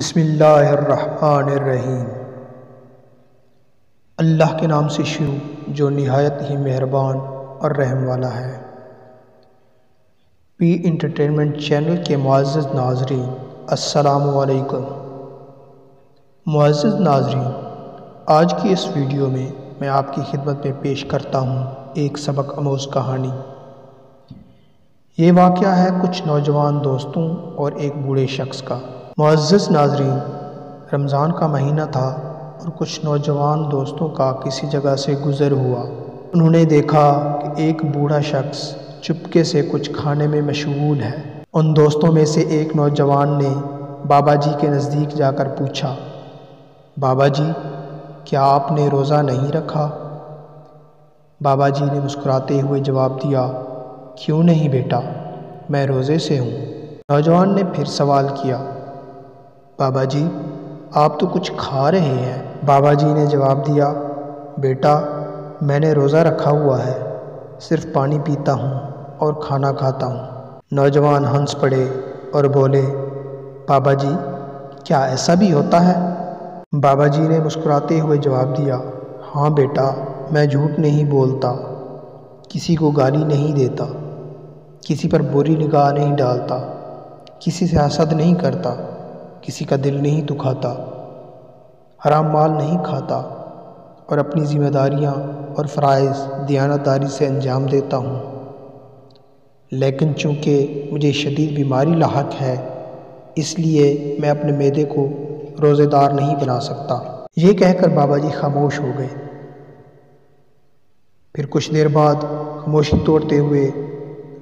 بسم اللہ الرحمن الرحیم۔ اللہ کے نام سے شروع جو نہایت ہی مہربان اور رحم والا ہے۔ پی انٹرٹینمنٹ چینل کے معزز ناظرین، السلام علیکم۔ معزز ناظرین، آج کی اس ویڈیو میں آپ کی خدمت میں پیش کرتا ہوں ایک سبق آموز کہانی۔ یہ واقعہ ہے کچھ نوجوان دوستوں اور ایک بوڑھے شخص کا۔ معزز ناظرین، رمضان کا مہینہ تھا اور کچھ نوجوان دوستوں کا کسی جگہ سے گزر ہوا۔ انہوں نے دیکھا کہ ایک بوڑھا شخص چپکے سے کچھ کھانے میں مشغول ہے۔ ان دوستوں میں سے ایک نوجوان نے بابا جی کے نزدیک جا کر پوچھا، بابا جی، کیا آپ نے روزہ نہیں رکھا؟ بابا جی نے مسکراتے ہوئے جواب دیا، کیوں نہیں بیٹا، میں روزے سے ہوں۔ نوجوان نے پھر سوال کیا، بابا جی، آپ تو کچھ کھا رہے ہیں۔ بابا جی نے جواب دیا، بیٹا، میں نے روزہ رکھا ہوا ہے، صرف پانی پیتا ہوں اور کھانا کھاتا ہوں۔ نوجوان ہنس پڑے اور بولے، بابا جی، کیا ایسا بھی ہوتا ہے؟ بابا جی نے مسکراتے ہوئے جواب دیا، ہاں بیٹا، میں جھوٹ نہیں بولتا، کسی کو گالی نہیں دیتا، کسی پر بری نگاہ نہیں ڈالتا، کسی سے حسد نہیں کرتا، کسی کا دل نہیں دکھاتا، حرام مال نہیں کھاتا اور اپنی ذمہ داریاں اور فرائض دیانتداری سے انجام دیتا ہوں۔ لیکن چونکہ مجھے شدید بیماری لاحق ہے، اس لیے میں اپنے معدے کو روزے دار نہیں بنا سکتا۔ یہ کہہ کر بابا جی خاموش ہو گئے۔ پھر کچھ دیر بعد خاموشی توڑتے ہوئے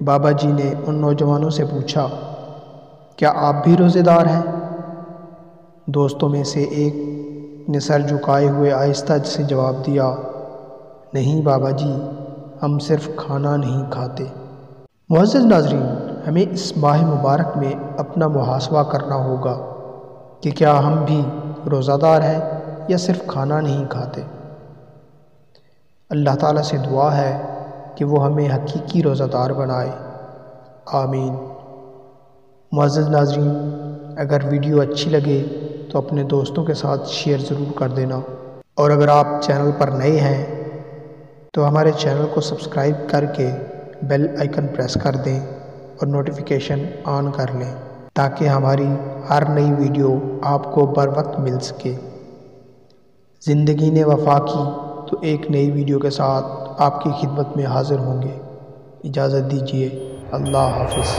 بابا جی نے ان نوجوانوں سے پوچھا، کیا آپ بھی روزے دار ہیں؟ دوستوں میں سے ایک نے سر جھکائے ہوئے آہستہ سے جواب دیا، نہیں بابا جی، ہم صرف کھانا نہیں کھاتے۔ معزز ناظرین، ہمیں اس ماہ مبارک میں اپنا محاسبہ کرنا ہوگا کہ کیا ہم بھی روزہ دار ہیں یا صرف کھانا نہیں کھاتے۔ اللہ تعالیٰ سے دعا ہے کہ وہ ہمیں حقیقی روزہ دار بنائے، آمین۔ معزز ناظرین، اگر ویڈیو اچھی لگے تو اپنے دوستوں کے ساتھ شیئر ضرور کر دینا، اور اگر آپ چینل پر نئے ہیں تو ہمارے چینل کو سبسکرائب کر کے بیل آئیکن پریس کر دیں اور نوٹیفیکیشن آن کر لیں تاکہ ہماری ہر نئی ویڈیو آپ کو بر وقت مل سکے۔ زندگی نے وفا کی تو ایک نئی ویڈیو کے ساتھ آپ کی خدمت میں حاضر ہوں گے۔ اجازت دیجیے، اللہ حافظ۔